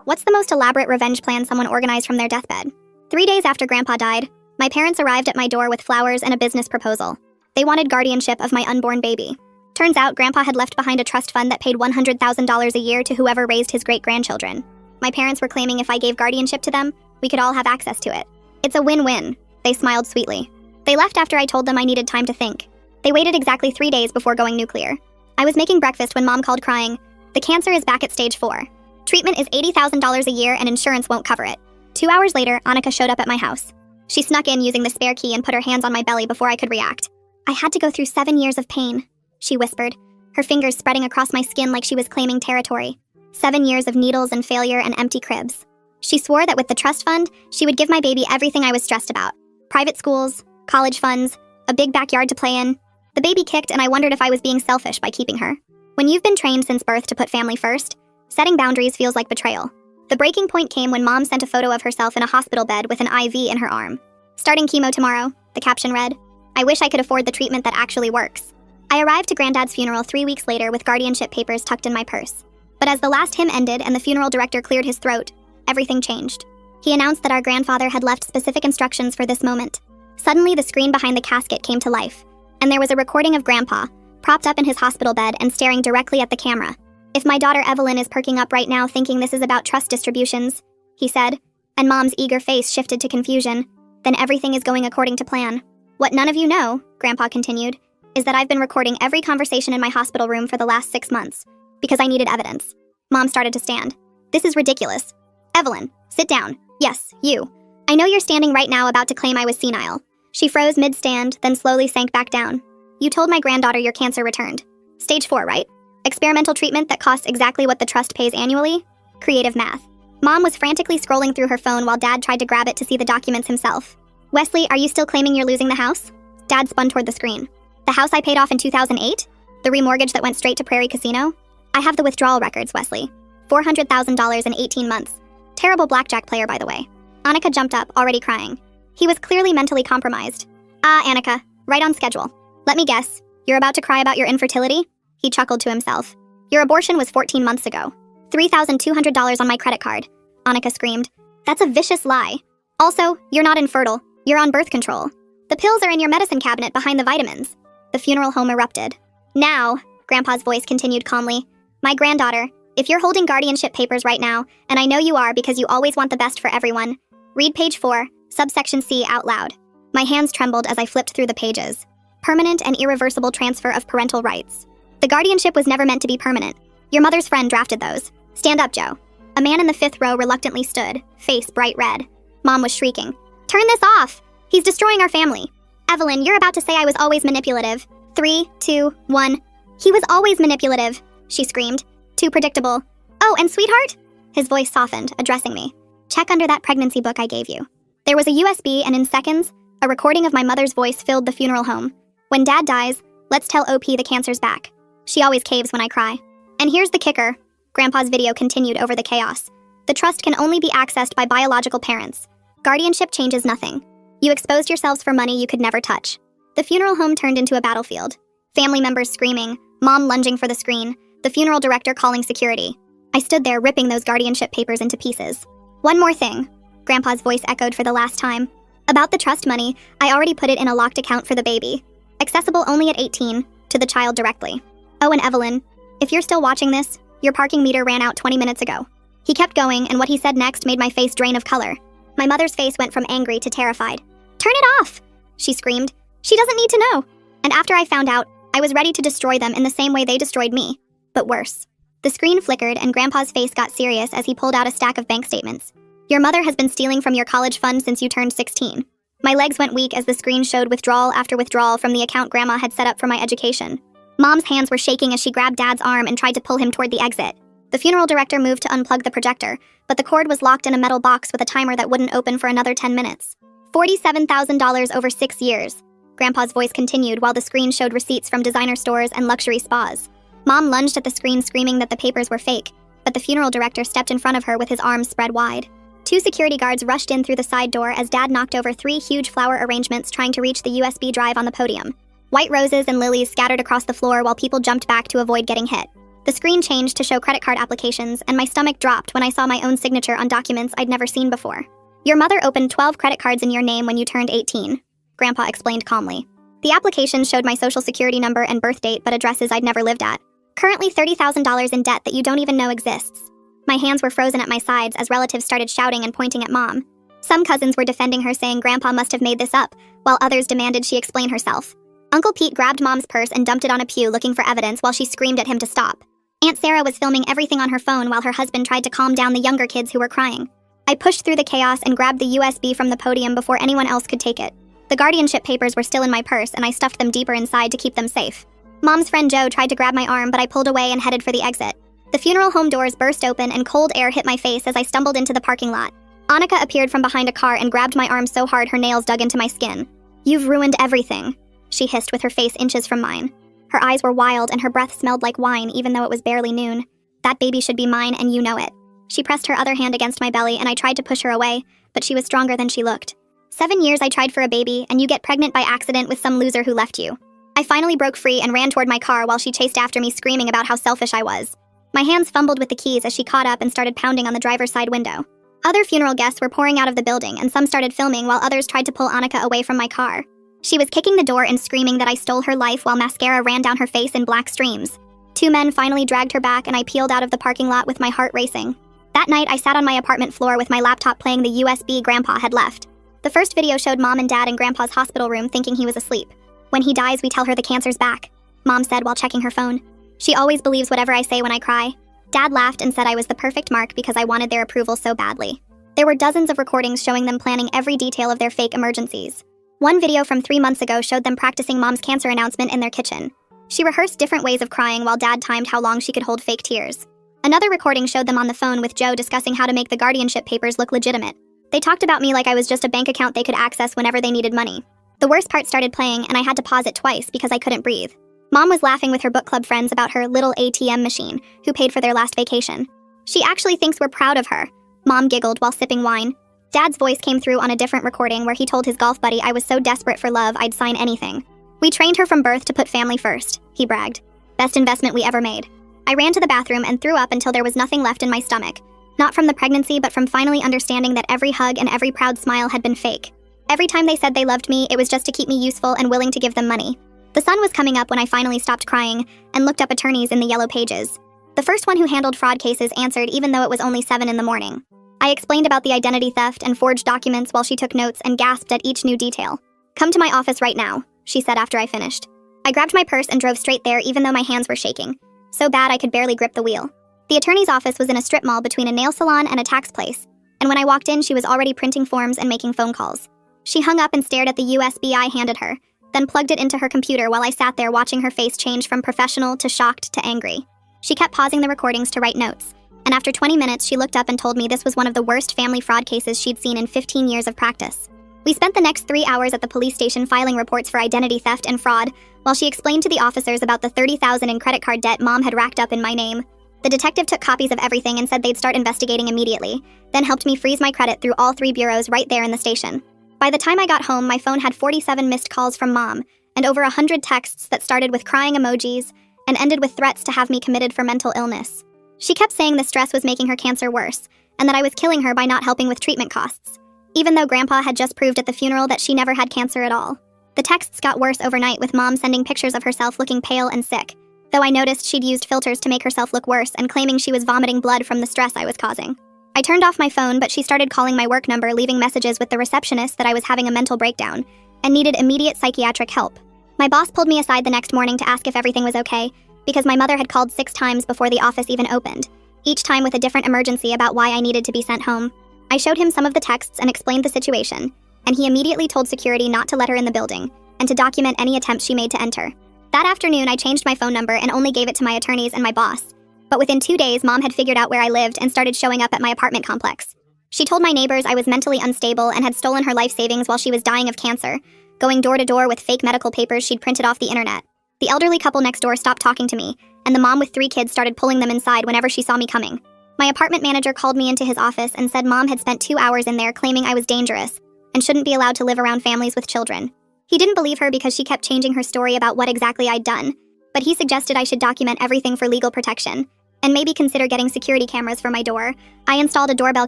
What's the most elaborate revenge plan someone organized from their deathbed? 3 days after Grandpa died, my parents arrived at my door with flowers and a business proposal. They wanted guardianship of my unborn baby. Turns out Grandpa had left behind a trust fund that paid $100,000 a year to whoever raised his great-grandchildren. My parents were claiming if I gave guardianship to them, we could all have access to it. It's a win-win. They smiled sweetly. They left after I told them I needed time to think. They waited exactly 3 days before going nuclear. I was making breakfast when Mom called crying, "The cancer is back at stage 4. Treatment is $80,000 a year and insurance won't cover it." 2 hours later, Annika showed up at my house. She snuck in using the spare key and put her hands on my belly before I could react. "I had to go through 7 years of pain," she whispered, her fingers spreading across my skin like she was claiming territory. 7 years of needles and failure and empty cribs. She swore that with the trust fund, she would give my baby everything I was stressed about. Private schools, college funds, a big backyard to play in. The baby kicked and I wondered if I was being selfish by keeping her. When you've been trained since birth to put family first, setting boundaries feels like betrayal. The breaking point came when Mom sent a photo of herself in a hospital bed with an IV in her arm. "Starting chemo tomorrow," the caption read. "I wish I could afford the treatment that actually works." I arrived to Granddad's funeral 3 weeks later with guardianship papers tucked in my purse. But as the last hymn ended and the funeral director cleared his throat, everything changed. He announced that our grandfather had left specific instructions for this moment. Suddenly, the screen behind the casket came to life, and there was a recording of Grandpa, propped up in his hospital bed and staring directly at the camera. "If my daughter Evelyn is perking up right now thinking this is about trust distributions," he said, and Mom's eager face shifted to confusion, "then everything is going according to plan. What none of you know," Grandpa continued, "is that I've been recording every conversation in my hospital room for the last 6 months, because I needed evidence." Mom started to stand. "This is ridiculous. Evelyn, sit down. Yes, you. I know you're standing right now about to claim I was senile." She froze mid-stand, then slowly sank back down. "You told my granddaughter your cancer returned. Stage 4, right? Experimental treatment that costs exactly what the trust pays annually? Creative math." Mom was frantically scrolling through her phone while Dad tried to grab it to see the documents himself. "Wesley, are you still claiming you're losing the house?" Dad spun toward the screen. "The house I paid off in 2008? The remortgage that went straight to Prairie Casino? I have the withdrawal records, Wesley. $400,000 in 18 months. Terrible blackjack player, by the way." Annika jumped up, already crying. He was clearly mentally compromised. "Ah, Annika, right on schedule. Let me guess, you're about to cry about your infertility?" He chuckled to himself. "Your abortion was 14 months ago. $3,200 on my credit card," Annika screamed. "That's a vicious lie. Also, you're not infertile. You're on birth control. The pills are in your medicine cabinet behind the vitamins." The funeral home erupted. "Now," Grandpa's voice continued calmly, "my granddaughter, if you're holding guardianship papers right now, and I know you are because you always want the best for everyone, read page 4, subsection C out loud." My hands trembled as I flipped through the pages. Permanent and irreversible transfer of parental rights. The guardianship was never meant to be permanent. Your mother's friend drafted those. "Stand up, Joe." A man in the 5th row reluctantly stood, face bright red. Mom was shrieking. "Turn this off! He's destroying our family." "Evelyn, you're about to say I was always manipulative." 3, 2, 1. "He was always manipulative," she screamed. "Too predictable." "Oh, and sweetheart?" His voice softened, addressing me. "Check under that pregnancy book I gave you." There was a USB, and in seconds, a recording of my mother's voice filled the funeral home. "When Dad dies, let's tell OP the cancer's back. She always caves when I cry." And here's the kicker. Grandpa's video continued over the chaos. "The trust can only be accessed by biological parents. Guardianship changes nothing. You exposed yourselves for money you could never touch." The funeral home turned into a battlefield. Family members screaming, Mom lunging for the screen, the funeral director calling security. I stood there ripping those guardianship papers into pieces. "One more thing," Grandpa's voice echoed for the last time. "About the trust money, I already put it in a locked account for the baby. Accessible only at 18, to the child directly. Oh, and Evelyn, if you're still watching this, your parking meter ran out 20 minutes ago." He kept going, and what he said next made my face drain of color. My mother's face went from angry to terrified. "Turn it off!" she screamed. "She doesn't need to know." And after I found out, I was ready to destroy them in the same way they destroyed me, but worse. The screen flickered, and Grandpa's face got serious as he pulled out a stack of bank statements. "Your mother has been stealing from your college fund since you turned 16. My legs went weak as the screen showed withdrawal after withdrawal from the account Grandma had set up for my education. Mom's hands were shaking as she grabbed Dad's arm and tried to pull him toward the exit. The funeral director moved to unplug the projector, but the cord was locked in a metal box with a timer that wouldn't open for another 10 minutes. $47,000 over 6 years. Grandpa's voice continued while the screen showed receipts from designer stores and luxury spas. Mom lunged at the screen screaming that the papers were fake, but the funeral director stepped in front of her with his arms spread wide. 2 security guards rushed in through the side door as Dad knocked over 3 huge flower arrangements trying to reach the USB drive on the podium. White roses and lilies scattered across the floor while people jumped back to avoid getting hit. The screen changed to show credit card applications, and my stomach dropped when I saw my own signature on documents I'd never seen before. Your mother opened 12 credit cards in your name when you turned 18, Grandpa explained calmly. The applications showed my social security number and birth date, but addresses I'd never lived at. Currently $30,000 in debt that you don't even know exists. My hands were frozen at my sides as relatives started shouting and pointing at Mom. Some cousins were defending her, saying Grandpa must have made this up, while others demanded she explain herself. Uncle Pete grabbed Mom's purse and dumped it on a pew looking for evidence while she screamed at him to stop. Aunt Sarah was filming everything on her phone while her husband tried to calm down the younger kids who were crying. I pushed through the chaos and grabbed the USB from the podium before anyone else could take it. The guardianship papers were still in my purse, and I stuffed them deeper inside to keep them safe. Mom's friend Joe tried to grab my arm, but I pulled away and headed for the exit. The funeral home doors burst open and cold air hit my face as I stumbled into the parking lot. Annika appeared from behind a car and grabbed my arm so hard her nails dug into my skin. "You've ruined everything," she hissed with her face inches from mine. Her eyes were wild and her breath smelled like wine even though it was barely noon. "That baby should be mine and you know it." She pressed her other hand against my belly and I tried to push her away, but she was stronger than she looked. 7 years I tried for a baby, and you get pregnant by accident with some loser who left you. I finally broke free and ran toward my car while she chased after me, screaming about how selfish I was. My hands fumbled with the keys as she caught up and started pounding on the driver's side window. Other funeral guests were pouring out of the building, and some started filming while others tried to pull Annika away from my car. She was kicking the door and screaming that I stole her life while mascara ran down her face in black streams. 2 men finally dragged her back and I peeled out of the parking lot with my heart racing. That night, I sat on my apartment floor with my laptop playing the USB Grandpa had left. The first video showed Mom and Dad in Grandpa's hospital room thinking he was asleep. "When he dies, we tell her the cancer's back," Mom said while checking her phone. "She always believes whatever I say when I cry." Dad laughed and said I was the perfect mark because I wanted their approval so badly. There were dozens of recordings showing them planning every detail of their fake emergencies. One video from 3 months ago showed them practicing Mom's cancer announcement in their kitchen. She rehearsed different ways of crying while Dad timed how long she could hold fake tears. Another recording showed them on the phone with Joe discussing how to make the guardianship papers look legitimate. They talked about me like I was just a bank account they could access whenever they needed money. The worst part started playing, and I had to pause it twice because I couldn't breathe. Mom was laughing with her book club friends about her little ATM machine, who paid for their last vacation. "She actually thinks we're proud of her," Mom giggled while sipping wine. Dad's voice came through on a different recording where he told his golf buddy I was so desperate for love I'd sign anything. "We trained her from birth to put family first," he bragged. "Best investment we ever made." I ran to the bathroom and threw up until there was nothing left in my stomach. Not from the pregnancy, but from finally understanding that every hug and every proud smile had been fake. Every time they said they loved me, it was just to keep me useful and willing to give them money. The sun was coming up when I finally stopped crying and looked up attorneys in the yellow pages. The first one who handled fraud cases answered even though it was only 7 in the morning. I explained about the identity theft and forged documents while she took notes and gasped at each new detail. "Come to my office right now," she said after I finished. I grabbed my purse and drove straight there even though my hands were shaking. So bad I could barely grip the wheel. The attorney's office was in a strip mall between a nail salon and a tax place, and when I walked in, she was already printing forms and making phone calls. She hung up and stared at the USB I handed her, then plugged it into her computer while I sat there watching her face change from professional to shocked to angry. She kept pausing the recordings to write notes, and after 20 minutes, she looked up and told me this was one of the worst family fraud cases she'd seen in 15 years of practice. We spent the next 3 hours at the police station filing reports for identity theft and fraud, while she explained to the officers about the $30,000 in credit card debt Mom had racked up in my name. The detective took copies of everything and said they'd start investigating immediately, then helped me freeze my credit through all 3 bureaus right there in the station. By the time I got home, my phone had 47 missed calls from Mom, and over 100 texts that started with crying emojis and ended with threats to have me committed for mental illness. She kept saying the stress was making her cancer worse, and that I was killing her by not helping with treatment costs, even though Grandpa had just proved at the funeral that she never had cancer at all. The texts got worse overnight, with Mom sending pictures of herself looking pale and sick, though I noticed she'd used filters to make herself look worse and claiming she was vomiting blood from the stress I was causing. I turned off my phone, but she started calling my work number, leaving messages with the receptionist that I was having a mental breakdown and needed immediate psychiatric help. My boss pulled me aside the next morning to ask if everything was okay, because my mother had called 6 times before the office even opened, each time with a different emergency about why I needed to be sent home. I showed him some of the texts and explained the situation, and he immediately told security not to let her in the building and to document any attempts she made to enter. That afternoon, I changed my phone number and only gave it to my attorneys and my boss. But within 2 days, Mom had figured out where I lived and started showing up at my apartment complex. She told my neighbors I was mentally unstable and had stolen her life savings while she was dying of cancer, going door to door with fake medical papers she'd printed off the internet. The elderly couple next door stopped talking to me, and the mom with 3 kids started pulling them inside whenever she saw me coming. My apartment manager called me into his office and said Mom had spent 2 hours in there claiming I was dangerous and shouldn't be allowed to live around families with children. He didn't believe her because she kept changing her story about what exactly I'd done, but he suggested I should document everything for legal protection, and maybe consider getting security cameras for my door. I installed a doorbell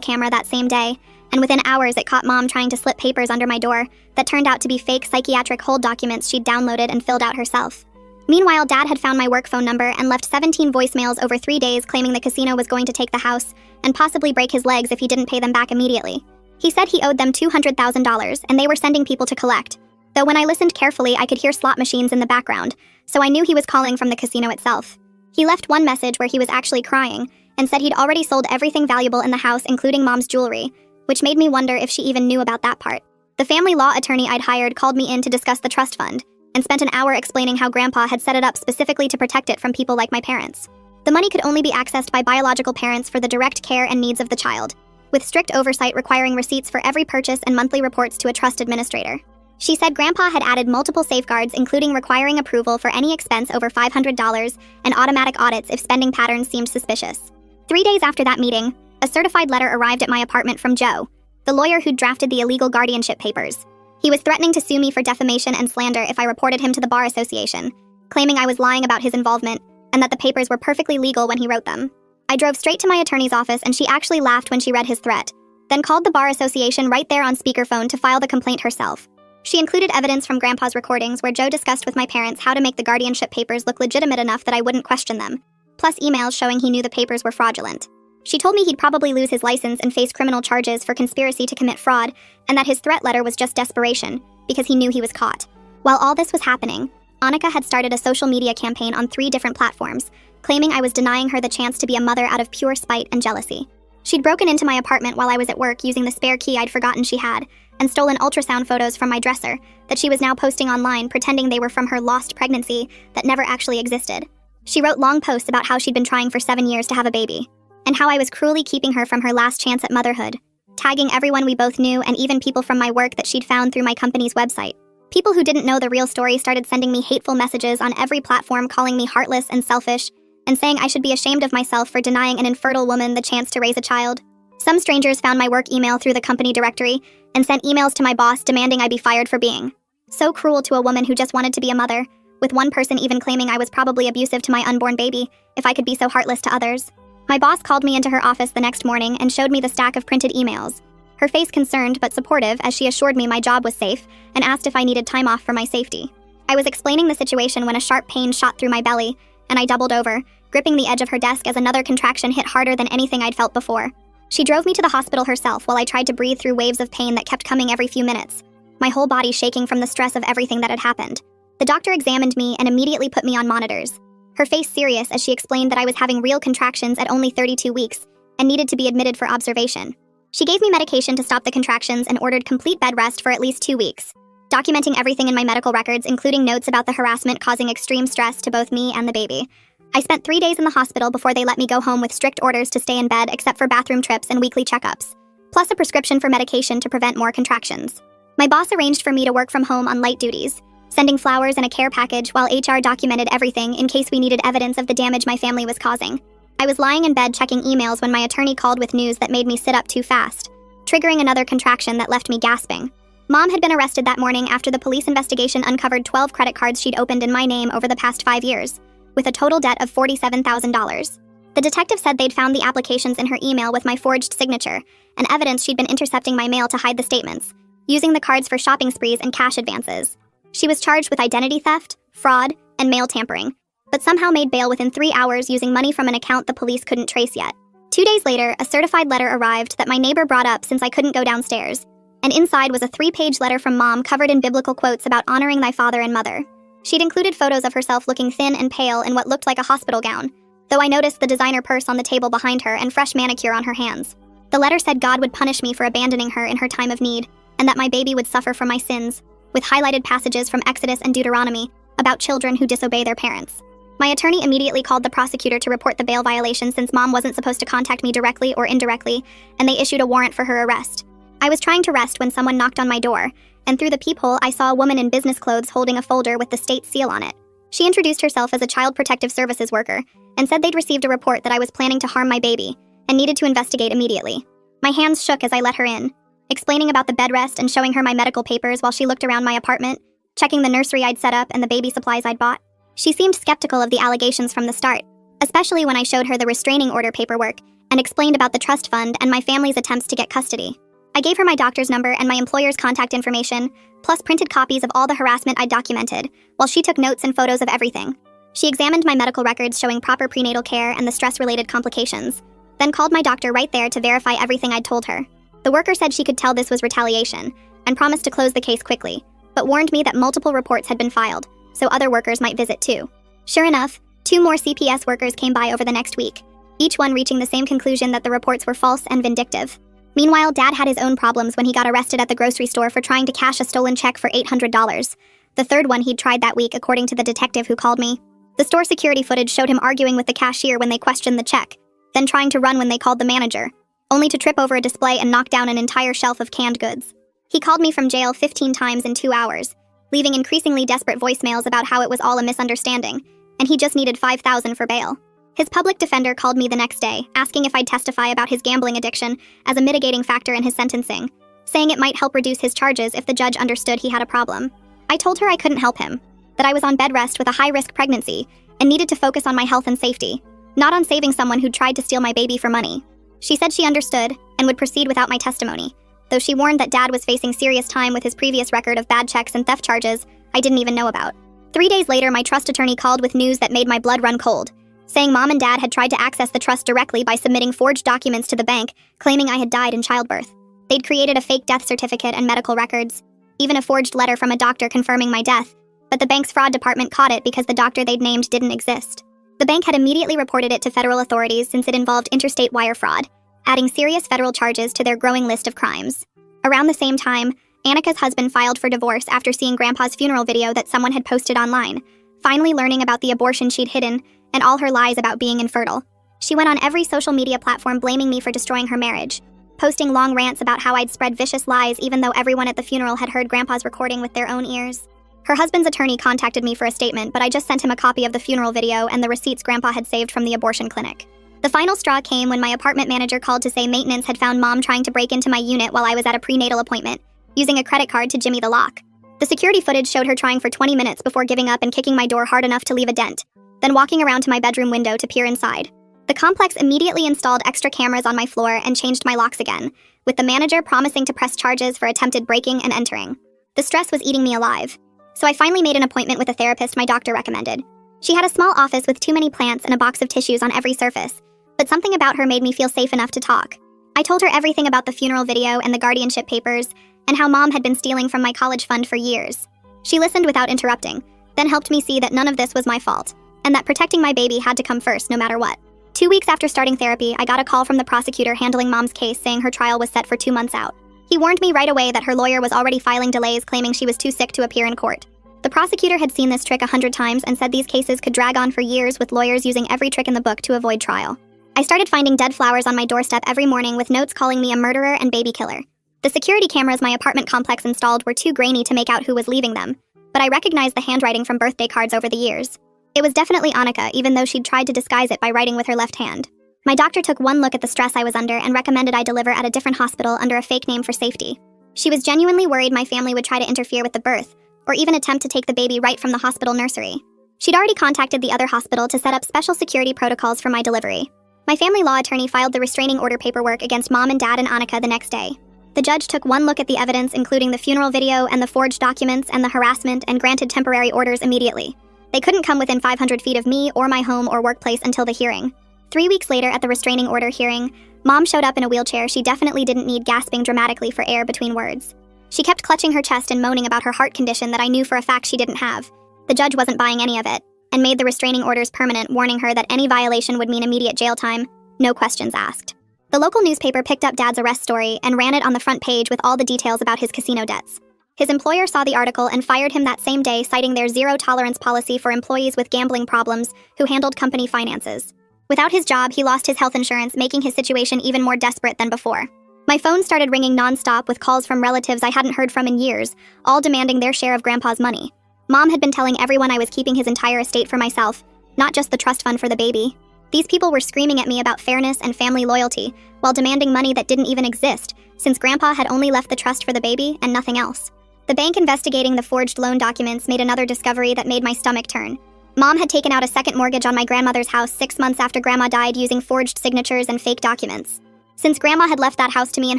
camera that same day, and within hours it caught Mom trying to slip papers under my door that turned out to be fake psychiatric hold documents she'd downloaded and filled out herself. Meanwhile, Dad had found my work phone number and left 17 voicemails over 3 days claiming the casino was going to take the house and possibly break his legs if he didn't pay them back immediately. He said he owed them $200,000 and they were sending people to collect. Though when I listened carefully, I could hear slot machines in the background, so I knew he was calling from the casino itself. He left one message where he was actually crying and said he'd already sold everything valuable in the house, including Mom's jewelry, which made me wonder if she even knew about that part. The family law attorney I'd hired called me in to discuss the trust fund and spent an hour explaining how Grandpa had set it up specifically to protect it from people like my parents. The money could only be accessed by biological parents for the direct care and needs of the child, with strict oversight requiring receipts for every purchase and monthly reports to a trust administrator. She said Grandpa had added multiple safeguards, including requiring approval for any expense over $500 and automatic audits if spending patterns seemed suspicious. 3 days after that meeting, a certified letter arrived at my apartment from Joe, the lawyer who'd drafted the illegal guardianship papers. He was threatening to sue me for defamation and slander if I reported him to the Bar Association, claiming I was lying about his involvement and that the papers were perfectly legal when he wrote them. I drove straight to my attorney's office and she actually laughed when she read his threat, then called the Bar Association right there on speakerphone to file the complaint herself. She included evidence from Grandpa's recordings where Joe discussed with my parents how to make the guardianship papers look legitimate enough that I wouldn't question them, plus emails showing he knew the papers were fraudulent. She told me he'd probably lose his license and face criminal charges for conspiracy to commit fraud, and that his threat letter was just desperation, because he knew he was caught. While all this was happening, Annika had started a social media campaign on 3 different platforms, claiming I was denying her the chance to be a mother out of pure spite and jealousy. She'd broken into my apartment while I was at work using the spare key I'd forgotten she had, and stolen ultrasound photos from my dresser that she was now posting online pretending they were from her lost pregnancy that never actually existed. She wrote long posts about how she'd been trying for 7 years to have a baby, and how I was cruelly keeping her from her last chance at motherhood, tagging everyone we both knew and even people from my work that she'd found through my company's website. People who didn't know the real story started sending me hateful messages on every platform calling me heartless and selfish, and saying I should be ashamed of myself for denying an infertile woman the chance to raise a child. Some strangers found my work email through the company directory and sent emails to my boss demanding I be fired for being so cruel to a woman who just wanted to be a mother, with one person even claiming I was probably abusive to my unborn baby if I could be so heartless to others. My boss called me into her office the next morning and showed me the stack of printed emails, her face concerned but supportive as she assured me my job was safe and asked if I needed time off for my safety. I was explaining the situation when a sharp pain shot through my belly, and I doubled over, gripping the edge of her desk as another contraction hit harder than anything I'd felt before. She drove me to the hospital herself while I tried to breathe through waves of pain that kept coming every few minutes, my whole body shaking from the stress of everything that had happened. The doctor examined me and immediately put me on monitors, her face serious as she explained that I was having real contractions at only 32 weeks and needed to be admitted for observation. She gave me medication to stop the contractions and ordered complete bed rest for at least 2 weeks, documenting everything in my medical records, including notes about the harassment causing extreme stress to both me and the baby. I spent 3 days in the hospital before they let me go home with strict orders to stay in bed except for bathroom trips and weekly checkups, plus a prescription for medication to prevent more contractions. My boss arranged for me to work from home on light duties, sending flowers and a care package while HR documented everything in case we needed evidence of the damage my family was causing. I was lying in bed checking emails when my attorney called with news that made me sit up too fast, triggering another contraction that left me gasping. Mom had been arrested that morning after the police investigation uncovered 12 credit cards she'd opened in my name over the past 5 years, with a total debt of $47,000. The detective said they'd found the applications in her email with my forged signature, and evidence she'd been intercepting my mail to hide the statements, using the cards for shopping sprees and cash advances. She was charged with identity theft, fraud, and mail tampering, but somehow made bail within 3 hours using money from an account the police couldn't trace yet. 2 days later, a certified letter arrived that my neighbor brought up since I couldn't go downstairs, and inside was a 3-page letter from Mom covered in biblical quotes about honoring thy father and mother. She'd included photos of herself looking thin and pale in what looked like a hospital gown, though I noticed the designer purse on the table behind her and fresh manicure on her hands. The letter said God would punish me for abandoning her in her time of need, and that my baby would suffer for my sins, with highlighted passages from Exodus and Deuteronomy about children who disobey their parents. My attorney immediately called the prosecutor to report the bail violation since Mom wasn't supposed to contact me directly or indirectly, and they issued a warrant for her arrest. I was trying to rest when someone knocked on my door, and through the peephole I saw a woman in business clothes holding a folder with the state seal on it. She introduced herself as a Child Protective Services worker and said they'd received a report that I was planning to harm my baby and needed to investigate immediately. My hands shook as I let her in, explaining about the bed rest and showing her my medical papers while she looked around my apartment, checking the nursery I'd set up and the baby supplies I'd bought. She seemed skeptical of the allegations from the start, especially when I showed her the restraining order paperwork and explained about the trust fund and my family's attempts to get custody. I gave her my doctor's number and my employer's contact information, plus printed copies of all the harassment I'd documented, while she took notes and photos of everything. She examined my medical records showing proper prenatal care and the stress-related complications, then called my doctor right there to verify everything I'd told her. The worker said she could tell this was retaliation, and promised to close the case quickly, but warned me that multiple reports had been filed, so other workers might visit too. Sure enough, 2 more CPS workers came by over the next week, each one reaching the same conclusion that the reports were false and vindictive. Meanwhile, Dad had his own problems when he got arrested at the grocery store for trying to cash a stolen check for $800, the third one he'd tried that week according to the detective who called me. The store security footage showed him arguing with the cashier when they questioned the check, then trying to run when they called the manager, only to trip over a display and knock down an entire shelf of canned goods. He called me from jail 15 times in 2 hours, leaving increasingly desperate voicemails about how it was all a misunderstanding, and he just needed $5,000 for bail. His public defender called me the next day, asking if I'd testify about his gambling addiction as a mitigating factor in his sentencing, saying it might help reduce his charges if the judge understood he had a problem. I told her I couldn't help him, that I was on bed rest with a high-risk pregnancy and needed to focus on my health and safety, not on saving someone who'd tried to steal my baby for money. She said she understood and would proceed without my testimony, though she warned that Dad was facing serious time with his previous record of bad checks and theft charges I didn't even know about. 3 days later, my trust attorney called with news that made my blood run cold, saying Mom and Dad had tried to access the trust directly by submitting forged documents to the bank, claiming I had died in childbirth. They'd created a fake death certificate and medical records, even a forged letter from a doctor confirming my death, but the bank's fraud department caught it because the doctor they'd named didn't exist. The bank had immediately reported it to federal authorities since it involved interstate wire fraud, adding serious federal charges to their growing list of crimes. Around the same time, Annika's husband filed for divorce after seeing Grandpa's funeral video that someone had posted online, finally learning about the abortion she'd hidden and all her lies about being infertile. She went on every social media platform blaming me for destroying her marriage, posting long rants about how I'd spread vicious lies even though everyone at the funeral had heard Grandpa's recording with their own ears. Her husband's attorney contacted me for a statement, but I just sent him a copy of the funeral video and the receipts Grandpa had saved from the abortion clinic. The final straw came when my apartment manager called to say maintenance had found Mom trying to break into my unit while I was at a prenatal appointment, using a credit card to jimmy the lock. The security footage showed her trying for 20 minutes before giving up and kicking my door hard enough to leave a dent, then walking around to my bedroom window to peer inside. The complex immediately installed extra cameras on my floor and changed my locks again, with the manager promising to press charges for attempted breaking and entering. The stress was eating me alive, so I finally made an appointment with a therapist my doctor recommended. She had a small office with too many plants and a box of tissues on every surface, but something about her made me feel safe enough to talk. I told her everything about the funeral video and the guardianship papers, and how Mom had been stealing from my college fund for years. She listened without interrupting, then helped me see that none of this was my fault, and that protecting my baby had to come first no matter what. 2 weeks after starting therapy, I got a call from the prosecutor handling Mom's case saying her trial was set for 2 months out. He warned me right away that her lawyer was already filing delays claiming she was too sick to appear in court. The prosecutor had seen this trick 100 times and said these cases could drag on for years with lawyers using every trick in the book to avoid trial. I started finding dead flowers on my doorstep every morning with notes calling me a murderer and baby killer. The security cameras my apartment complex installed were too grainy to make out who was leaving them, but I recognized the handwriting from birthday cards over the years. It was definitely Annika, even though she'd tried to disguise it by writing with her left hand. My doctor took one look at the stress I was under and recommended I deliver at a different hospital under a fake name for safety. She was genuinely worried my family would try to interfere with the birth, or even attempt to take the baby right from the hospital nursery. She'd already contacted the other hospital to set up special security protocols for my delivery. My family law attorney filed the restraining order paperwork against Mom and Dad and Annika the next day. The judge took one look at the evidence, including the funeral video and the forged documents and the harassment, and granted temporary orders immediately. They couldn't come within 500 feet of me or my home or workplace until the hearing. 3 weeks later, at the restraining order hearing, Mom showed up in a wheelchair she definitely didn't need, gasping dramatically for air between words. She kept clutching her chest and moaning about her heart condition that I knew for a fact she didn't have. The judge wasn't buying any of it, and made the restraining orders permanent, warning her that any violation would mean immediate jail time, no questions asked. The local newspaper picked up Dad's arrest story and ran it on the front page with all the details about his casino debts. His employer saw the article and fired him that same day, citing their zero-tolerance policy for employees with gambling problems who handled company finances. Without his job, he lost his health insurance, making his situation even more desperate than before. My phone started ringing nonstop with calls from relatives I hadn't heard from in years, all demanding their share of Grandpa's money. Mom had been telling everyone I was keeping his entire estate for myself, not just the trust fund for the baby. These people were screaming at me about fairness and family loyalty, while demanding money that didn't even exist, since Grandpa had only left the trust for the baby and nothing else. The bank investigating the forged loan documents made another discovery that made my stomach turn. Mom had taken out a second mortgage on my grandmother's house 6 months after Grandma died using forged signatures and fake documents. Since Grandma had left that house to me in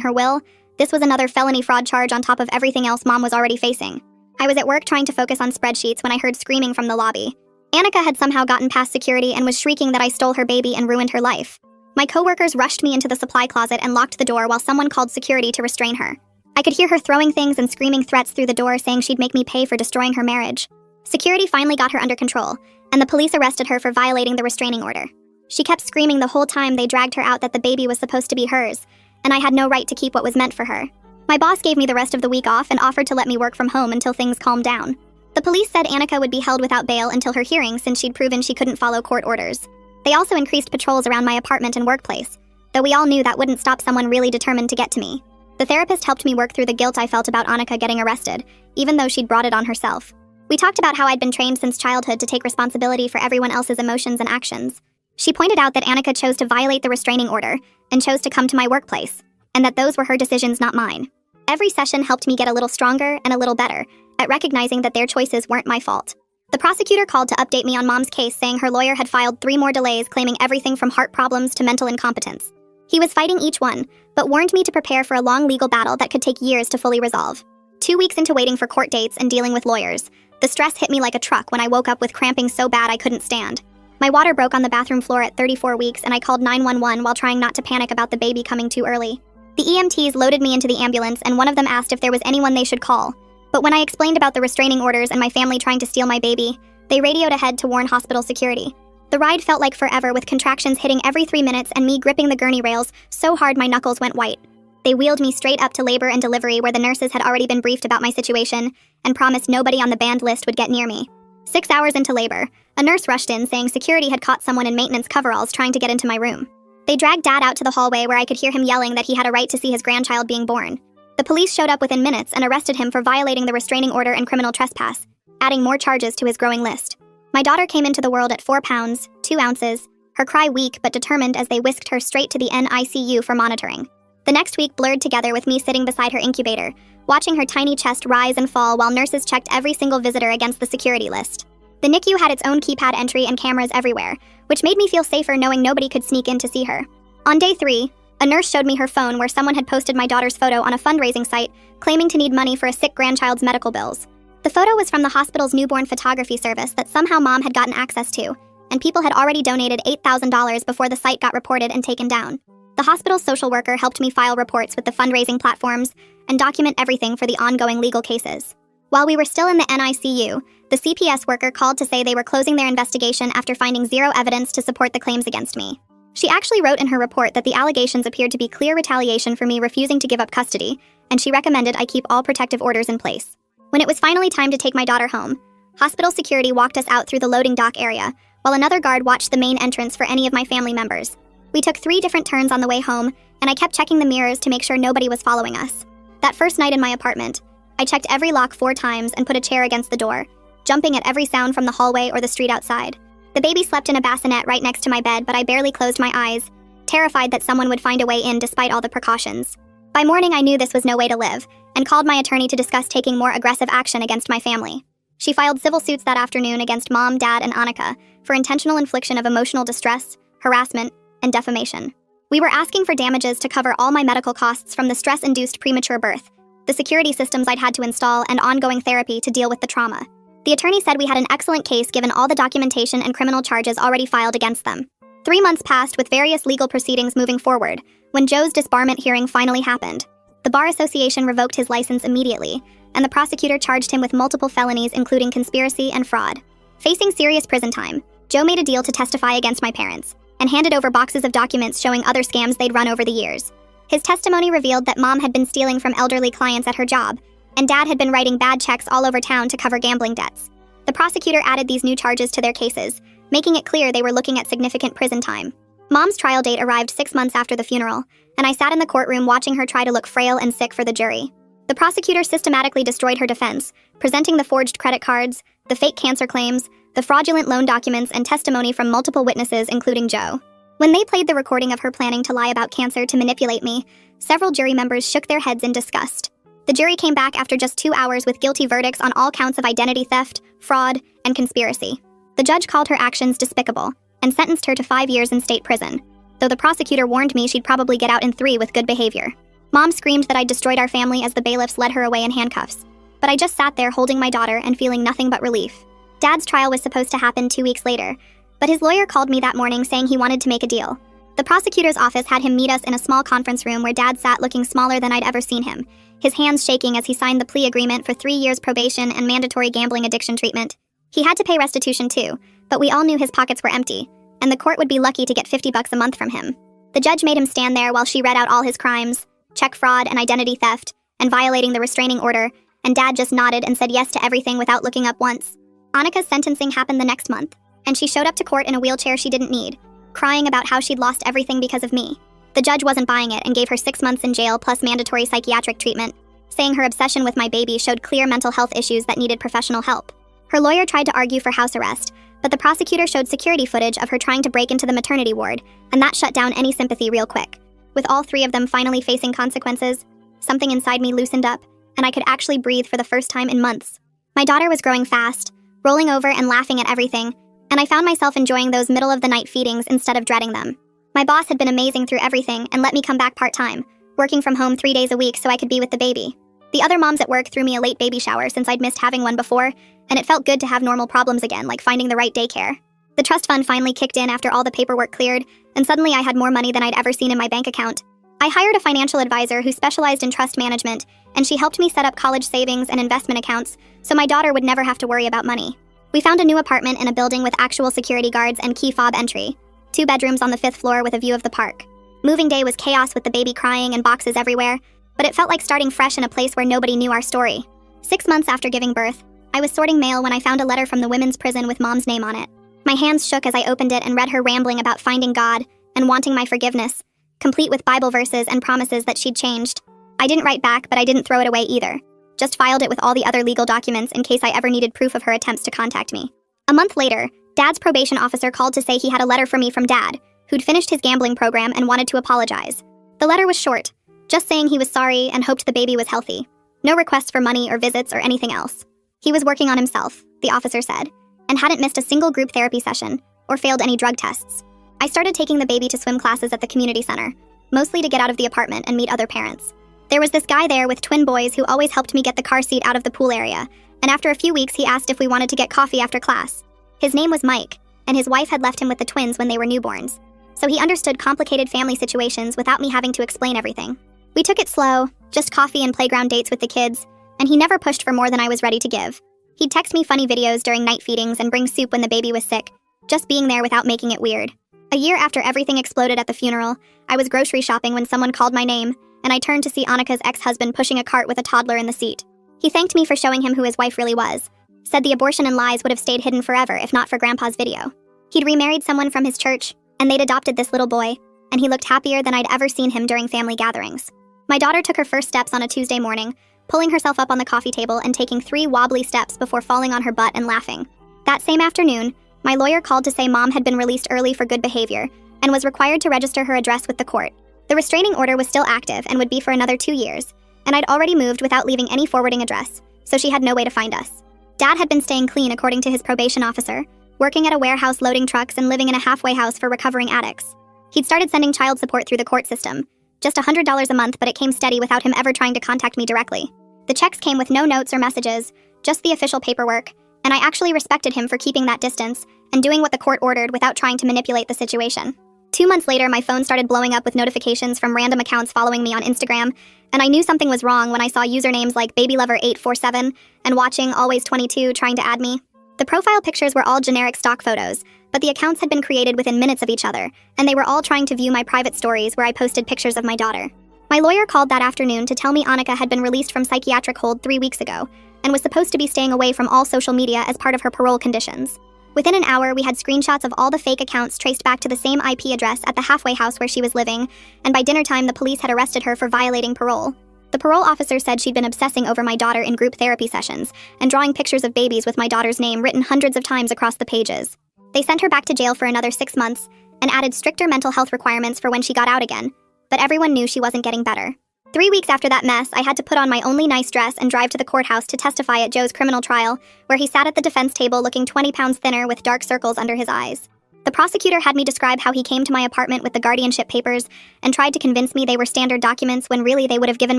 her will, this was another felony fraud charge on top of everything else Mom was already facing. I was at work trying to focus on spreadsheets when I heard screaming from the lobby. Annika had somehow gotten past security and was shrieking that I stole her baby and ruined her life. My coworkers rushed me into the supply closet and locked the door while someone called security to restrain her. I could hear her throwing things and screaming threats through the door saying she'd make me pay for destroying her marriage. Security finally got her under control, and the police arrested her for violating the restraining order. She kept screaming the whole time they dragged her out that the baby was supposed to be hers, and I had no right to keep what was meant for her. My boss gave me the rest of the week off and offered to let me work from home until things calmed down. The police said Annika would be held without bail until her hearing since she'd proven she couldn't follow court orders. They also increased patrols around my apartment and workplace, though we all knew that wouldn't stop someone really determined to get to me. The therapist helped me work through the guilt I felt about Annika getting arrested, even though she'd brought it on herself. We talked about how I'd been trained since childhood to take responsibility for everyone else's emotions and actions. She pointed out that Annika chose to violate the restraining order and chose to come to my workplace, and that those were her decisions, not mine. Every session helped me get a little stronger and a little better at recognizing that their choices weren't my fault. The prosecutor called to update me on Mom's case, saying her lawyer had filed 3 more delays claiming everything from heart problems to mental incompetence. He was fighting each one, but warned me to prepare for a long legal battle that could take years to fully resolve. 2 weeks into waiting for court dates and dealing with lawyers, the stress hit me like a truck when I woke up with cramping so bad I couldn't stand. My water broke on the bathroom floor at 34 weeks and I called 911 while trying not to panic about the baby coming too early. The EMTs loaded me into the ambulance and one of them asked if there was anyone they should call. But when I explained about the restraining orders and my family trying to steal my baby, they radioed ahead to warn hospital security. The ride felt like forever, with contractions hitting every 3 minutes and me gripping the gurney rails so hard my knuckles went white. They wheeled me straight up to labor and delivery, where the nurses had already been briefed about my situation and promised nobody on the banned list would get near me. 6 hours into labor, a nurse rushed in saying security had caught someone in maintenance coveralls trying to get into my room. They dragged Dad out to the hallway where I could hear him yelling that he had a right to see his grandchild being born. The police showed up within minutes and arrested him for violating the restraining order and criminal trespass, adding more charges to his growing list. My daughter came into the world at 4 pounds, 2 ounces, her cry weak but determined as they whisked her straight to the NICU for monitoring. The next week blurred together with me sitting beside her incubator, watching her tiny chest rise and fall while nurses checked every single visitor against the security list. The NICU had its own keypad entry and cameras everywhere, which made me feel safer knowing nobody could sneak in to see her. On day 3, a nurse showed me her phone where someone had posted my daughter's photo on a fundraising site, claiming to need money for a sick grandchild's medical bills. The photo was from the hospital's newborn photography service that somehow Mom had gotten access to, and people had already donated $8,000 before the site got reported and taken down. The hospital's social worker helped me file reports with the fundraising platforms and document everything for the ongoing legal cases. While we were still in the NICU, the CPS worker called to say they were closing their investigation after finding 0 evidence to support the claims against me. She actually wrote in her report that the allegations appeared to be clear retaliation for me refusing to give up custody, and she recommended I keep all protective orders in place. When it was finally time to take my daughter home, hospital security walked us out through the loading dock area, while another guard watched the main entrance for any of my family members. We took 3 different turns on the way home, and I kept checking the mirrors to make sure nobody was following us. That first night in my apartment, I checked every lock 4 times and put a chair against the door, jumping at every sound from the hallway or the street outside. The baby slept in a bassinet right next to my bed, but I barely closed my eyes, terrified that someone would find a way in despite all the precautions. By morning, I knew this was no way to live, and called my attorney to discuss taking more aggressive action against my family. She filed civil suits that afternoon against Mom, Dad, and Annika for intentional infliction of emotional distress, harassment, and defamation. We were asking for damages to cover all my medical costs from the stress-induced premature birth, the security systems I'd had to install, and ongoing therapy to deal with the trauma. The attorney said we had an excellent case given all the documentation and criminal charges already filed against them. 3 months passed with various legal proceedings moving forward, when Joe's disbarment hearing finally happened. The Bar Association revoked his license immediately, and the prosecutor charged him with multiple felonies including conspiracy and fraud. Facing serious prison time, Joe made a deal to testify against my parents, and handed over boxes of documents showing other scams they'd run over the years. His testimony revealed that Mom had been stealing from elderly clients at her job, and Dad had been writing bad checks all over town to cover gambling debts. The prosecutor added these new charges to their cases, making it clear they were looking at significant prison time. Mom's trial date arrived 6 months after the funeral, and I sat in the courtroom watching her try to look frail and sick for the jury. The prosecutor systematically destroyed her defense, presenting the forged credit cards, the fake cancer claims, the fraudulent loan documents, and testimony from multiple witnesses, including Joe. When they played the recording of her planning to lie about cancer to manipulate me, several jury members shook their heads in disgust. The jury came back after just 2 hours with guilty verdicts on all counts of identity theft, fraud, and conspiracy. The judge called her actions despicable and sentenced her to 5 years in state prison, though the prosecutor warned me she'd probably get out in 3 with good behavior. Mom screamed that I'd destroyed our family as the bailiffs led her away in handcuffs, but I just sat there holding my daughter and feeling nothing but relief. Dad's trial was supposed to happen 2 weeks later, but his lawyer called me that morning saying he wanted to make a deal. The prosecutor's office had him meet us in a small conference room where Dad sat looking smaller than I'd ever seen him, his hands shaking as he signed the plea agreement for 3 years probation and mandatory gambling addiction treatment. He had to pay restitution too, but we all knew his pockets were empty, and the court would be lucky to get $50 a month from him. The judge made him stand there while she read out all his crimes, check fraud and identity theft, and violating the restraining order, and Dad just nodded and said yes to everything without looking up once. Annika's sentencing happened the next month, and she showed up to court in a wheelchair she didn't need, crying about how she'd lost everything because of me. The judge wasn't buying it and gave her 6 months in jail plus mandatory psychiatric treatment, saying her obsession with my baby showed clear mental health issues that needed professional help. Her lawyer tried to argue for house arrest, but the prosecutor showed security footage of her trying to break into the maternity ward, and that shut down any sympathy real quick. With all 3 of them finally facing consequences, something inside me loosened up, and I could actually breathe for the first time in months. My daughter was growing fast, rolling over and laughing at everything, and I found myself enjoying those middle-of-the-night feedings instead of dreading them. My boss had been amazing through everything and let me come back part-time, working from home 3 days a week so I could be with the baby. The other moms at work threw me a late baby shower since I'd missed having one before, and it felt good to have normal problems again, like finding the right daycare. The trust fund finally kicked in after all the paperwork cleared, and suddenly I had more money than I'd ever seen in my bank account. I hired a financial advisor who specialized in trust management, and she helped me set up college savings and investment accounts so my daughter would never have to worry about money. We found a new apartment in a building with actual security guards and key fob entry, 2 bedrooms on the 5th floor with a view of the park. Moving day was chaos with the baby crying and boxes everywhere, but it felt like starting fresh in a place where nobody knew our story. 6 months after giving birth, I was sorting mail when I found a letter from the women's prison with Mom's name on it. My hands shook as I opened it and read her rambling about finding God and wanting my forgiveness, complete with Bible verses and promises that she'd changed. I didn't write back, but I didn't throw it away either. Just filed it with all the other legal documents in case I ever needed proof of her attempts to contact me. A month later, Dad's probation officer called to say he had a letter for me from Dad, who'd finished his gambling program and wanted to apologize. The letter was short, just saying he was sorry and hoped the baby was healthy. No requests for money or visits or anything else. He was working on himself, the officer said, and hadn't missed a single group therapy session or failed any drug tests. I started taking the baby to swim classes at the community center, mostly to get out of the apartment and meet other parents. There was this guy there with twin boys who always helped me get the car seat out of the pool area, and after a few weeks he asked if we wanted to get coffee after class. His name was Mike, and his wife had left him with the twins when they were newborns, so he understood complicated family situations without me having to explain everything. We took it slow, just coffee and playground dates with the kids, and he never pushed for more than I was ready to give. He'd text me funny videos during night feedings and bring soup when the baby was sick, just being there without making it weird. A year after everything exploded at the funeral, I was grocery shopping when someone called my name, and I turned to see Annika's ex-husband pushing a cart with a toddler in the seat. He thanked me for showing him who his wife really was, said the abortion and lies would have stayed hidden forever if not for Grandpa's video. He'd remarried someone from his church, and they'd adopted this little boy, and he looked happier than I'd ever seen him during family gatherings. My daughter took her first steps on a Tuesday morning, pulling herself up on the coffee table and taking 3 wobbly steps before falling on her butt and laughing. That same afternoon, my lawyer called to say Mom had been released early for good behavior and was required to register her address with the court. The restraining order was still active and would be for another 2 years, and I'd already moved without leaving any forwarding address, so she had no way to find us. Dad had been staying clean according to his probation officer, working at a warehouse loading trucks and living in a halfway house for recovering addicts. He'd started sending child support through the court system, just $100 a month, but it came steady without him ever trying to contact me directly. The checks came with no notes or messages, just the official paperwork, and I actually respected him for keeping that distance and doing what the court ordered without trying to manipulate the situation. 2 months later, my phone started blowing up with notifications from random accounts following me on Instagram, and I knew something was wrong when I saw usernames like BabyLover847 and WatchingAlways22 trying to add me. The profile pictures were all generic stock photos, but the accounts had been created within minutes of each other, and they were all trying to view my private stories where I posted pictures of my daughter. My lawyer called that afternoon to tell me Annika had been released from psychiatric hold 3 weeks ago, and was supposed to be staying away from all social media as part of her parole conditions. Within an hour, we had screenshots of all the fake accounts traced back to the same IP address at the halfway house where she was living, and by dinner time, the police had arrested her for violating parole. The parole officer said she'd been obsessing over my daughter in group therapy sessions and drawing pictures of babies with my daughter's name written hundreds of times across the pages. They sent her back to jail for another 6 months and added stricter mental health requirements for when she got out again, but everyone knew she wasn't getting better. 3 weeks after that mess, I had to put on my only nice dress and drive to the courthouse to testify at Joe's criminal trial, where he sat at the defense table looking 20 pounds thinner with dark circles under his eyes. The prosecutor had me describe how he came to my apartment with the guardianship papers and tried to convince me they were standard documents when really they would have given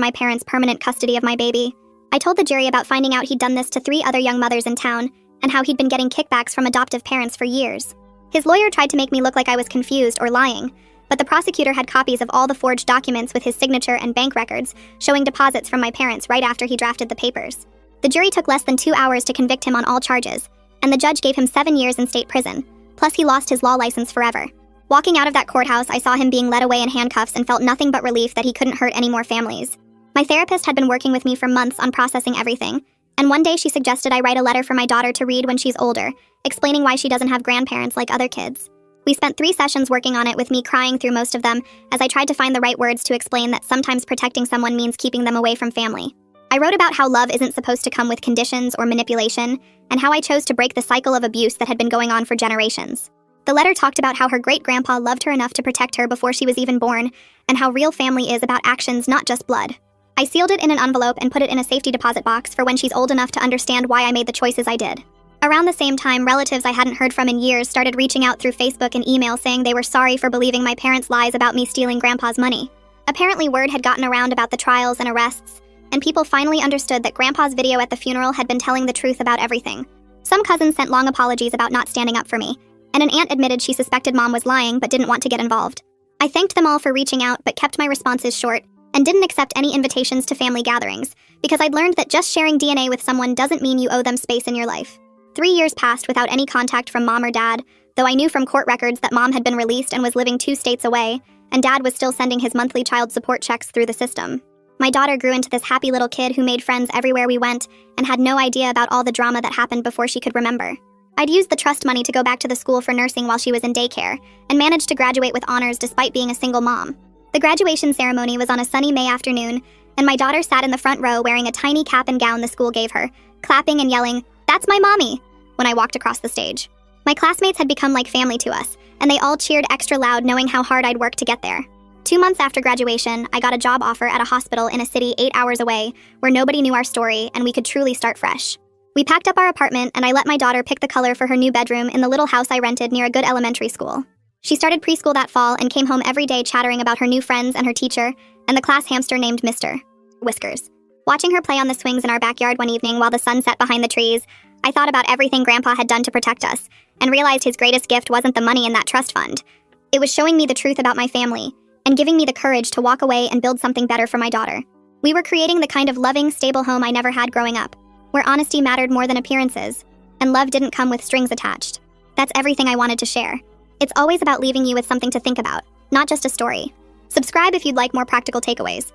my parents permanent custody of my baby. I told the jury about finding out he'd done this to 3 other young mothers in town and how he'd been getting kickbacks from adoptive parents for years. His lawyer tried to make me look like I was confused or lying, but the prosecutor had copies of all the forged documents with his signature and bank records showing deposits from my parents right after he drafted the papers. The jury took less than 2 hours to convict him on all charges, and the judge gave him 7 years in state prison, plus he lost his law license forever. Walking out of that courthouse, I saw him being led away in handcuffs and felt nothing but relief that he couldn't hurt any more families. My therapist had been working with me for months on processing everything, and one day she suggested I write a letter for my daughter to read when she's older, explaining why she doesn't have grandparents like other kids. We spent 3 sessions working on it with me crying through most of them as I tried to find the right words to explain that sometimes protecting someone means keeping them away from family. I wrote about how love isn't supposed to come with conditions or manipulation, and how I chose to break the cycle of abuse that had been going on for generations. The letter talked about how her great-grandpa loved her enough to protect her before she was even born, and how real family is about actions, not just blood. I sealed it in an envelope and put it in a safety deposit box for when she's old enough to understand why I made the choices I did. Around the same time, relatives I hadn't heard from in years started reaching out through Facebook and email saying they were sorry for believing my parents' lies about me stealing Grandpa's money. Apparently, word had gotten around about the trials and arrests, and people finally understood that Grandpa's video at the funeral had been telling the truth about everything. Some cousins sent long apologies about not standing up for me, and an aunt admitted she suspected Mom was lying but didn't want to get involved. I thanked them all for reaching out but kept my responses short and didn't accept any invitations to family gatherings because I'd learned that just sharing DNA with someone doesn't mean you owe them space in your life. 3 years passed without any contact from Mom or Dad, though I knew from court records that Mom had been released and was living 2 states away, and Dad was still sending his monthly child support checks through the system. My daughter grew into this happy little kid who made friends everywhere we went and had no idea about all the drama that happened before she could remember. I'd used the trust money to go back to the school for nursing while she was in daycare, and managed to graduate with honors despite being a single mom. The graduation ceremony was on a sunny May afternoon, and my daughter sat in the front row wearing a tiny cap and gown the school gave her, clapping and yelling, "That's my mommy!" when I walked across the stage. My classmates had become like family to us, and they all cheered extra loud knowing how hard I'd worked to get there. 2 months after graduation, I got a job offer at a hospital in a city 8 hours away, where nobody knew our story and we could truly start fresh. We packed up our apartment, and I let my daughter pick the color for her new bedroom in the little house I rented near a good elementary school. She started preschool that fall and came home every day chattering about her new friends and her teacher, and the class hamster named Mr. Whiskers. Watching her play on the swings in our backyard one evening while the sun set behind the trees, I thought about everything Grandpa had done to protect us, and realized his greatest gift wasn't the money in that trust fund. It was showing me the truth about my family, and giving me the courage to walk away and build something better for my daughter. We were creating the kind of loving, stable home I never had growing up, where honesty mattered more than appearances, and love didn't come with strings attached. That's everything I wanted to share. It's always about leaving you with something to think about, not just a story. Subscribe if you'd like more practical takeaways.